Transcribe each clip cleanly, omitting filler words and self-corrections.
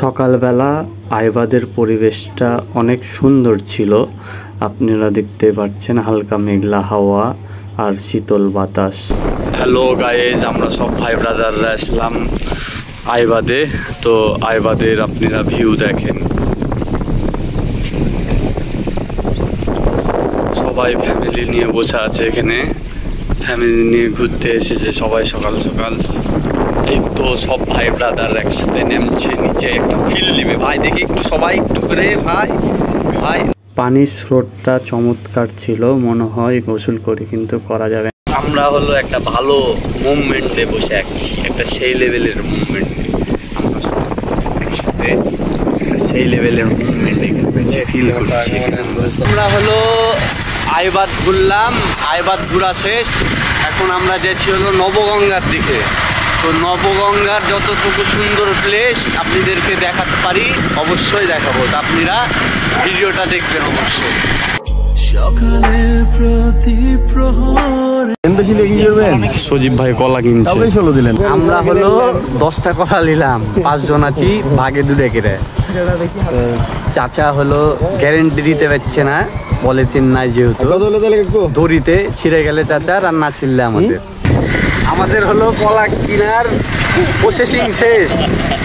সকালবেলা আইবাদের পরিবেশটা অনেক সুন্দর ছিল। আপনারা দেখতে পাচ্ছেন হালকা মেঘলা হাওয়া আর শীতল বাতাস। হ্যালো গাইজ, আমরা সব ভাই ব্রাদাররা আসলাম আইবাদে। তো আইবাদের আপনারা ভিউ দেখেন, সবাই ফ্যামিলি নিয়ে বসে আছে এখানে, ফ্যামিলি নিয়ে ঘুরতে এসেছে সবাই সকাল সকাল। এই তো সব ভাই ব্রাদার একসাথে নেমছে নিচে, একটা ফিল নেবে ভাই। দেখি একটু সবাই একটু করে ভাই ভাই। পানির স্রোতটা চমৎকার ছিল, মনে হয় গোসল করি কিন্তু করা যাবে। আমরা হলো একটা ভালো মুভমেন্টে বসে আছি, একটা সেই লেভেলের মুভমেন্ট। আমরা একসাথে সেই লেভেলের মুভমেন্ট ফিল করছি। আমরা হলো আইবাদ ঘুরলাম, আইবাদ ঘোরা শেষ। এখন আমরা যাচ্ছি হলো নবগঙ্গার দিকে। তো নবগঙ্গার যতটুকু সুন্দর প্লেস আপনাদেরকে দেখাতে পারি অবশ্যই দেখাবো, তো আপনারা ভিডিওটা দেখবেন অবশ্যই। সজীব ভাই কলা কিনছে, আমরা হলো 10টা কলা নিলাম, 5 জন আছি, ভাগে 2 কেটে। চাচা হলো গ্যারেন্টি দিতে পারছে না, বলেছেন নাই যেহেতু দড়িতে ছিঁড়ে গেলে চাচার আর না ছিঁড়লে আমাদের হলো কলা কিনার প্রসেসিং শেষ।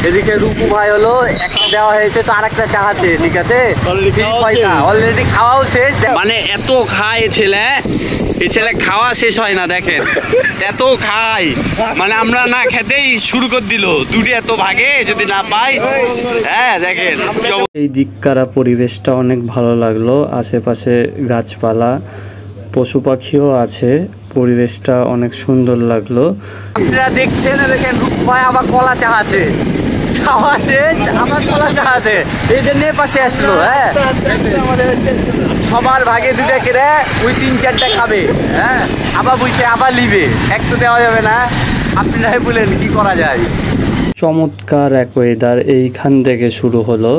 এদিকে রূপু ভাই হলো একটা দেওয়া হয়েছে, তো আর একটা চাহাচ্ছে, ঠিক আছে অলরেডি খাওয়াও শেষ। মানে এত খায় ছেলে, এই ছেলে খাওয়া শেষ হয় না, দেখেন এত খায়, মানে আমরা না খেতেই শুরু করে দিল। দুটি এত ভাগে যদি না পাই। হ্যাঁ দেখেন এই দিককার পরিবেশটা অনেক ভালো লাগলো, আশেপাশে গাছপালা পশু পাখিও আছে, পরিবেশটা অনেক সুন্দর লাগলো। আপনারা দেখছেন, দেখেন রূপ ভাই আবার কলা চাহাচ্ছে, খাওয়া শেষ আমার কলা চাহাচ্ছে, এই জন্য পাশে আসলো। হ্যাঁ সবার ভাগে 2টা করে ওই 3-4টা খাবে। হ্যাঁ আবার বুঝছে আবার লিবে, এক তো দেওয়া যাবে না। আপনারাই বলেন কি করা যায়। চমৎকার এক ওয়েদার এইখান থেকে শুরু হলো।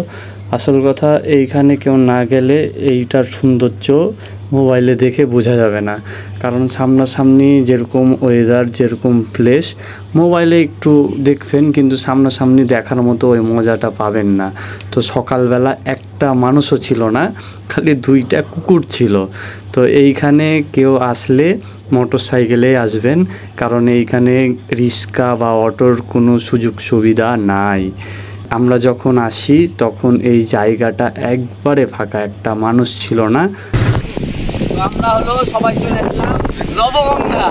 আসল কথা, এইখানে কেউ না গেলে এইটার সৌন্দর্য মোবাইলে দেখে বোঝা যাবে না, কারণ সামনাসামনি যেরকম ওয়েদার যেরকম প্লেস মোবাইলে একটু দেখবেন, কিন্তু সামনাসামনি দেখার মতো ওই মজাটা পাবেন না। তো সকালবেলা একটা মানুষও ছিল না, খালি 2টা কুকুর ছিল। তো এইখানে কেউ আসলে মোটর সাইকেলে আসবেন, কারণ এইখানে রিক্সা বা অটোর কোনো সুযোগ সুবিধা নাই। আমরা যখন আসি তখন এই জায়গাটা একবারে ফাঁকা, একটা মানুষ ছিল না। আমরা হলো সবাই চলে আসলাম নবগঙ্গা।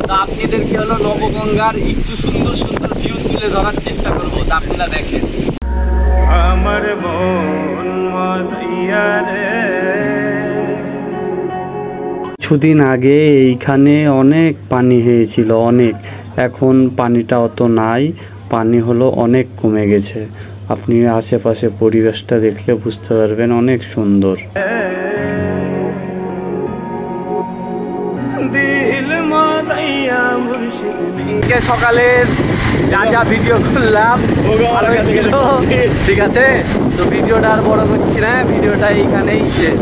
তো আপনাদেরকে হলো নবগঙ্গার একটু সুন্দর সুন্দর ভিউ তুলে ধরার চেষ্টা করবো, তা আপনারা দেখেন। আমার মন কিছুদিন আগে এইখানে অনেক পানি হয়েছিল, অনেক। এখন পানিটা অত নাই, পানি হলো অনেক কমে গেছে। আপনি আশেপাশে পরিবেশটা দেখলে বুঝতে পারবেন, অনেক সুন্দর। সকালের যা যা ভিডিও করলাম ভালোই ছিল, ঠিক আছে। তো ভিডিওটা আর বড় করছি না, ভিডিওটা এইখানেই শেষ।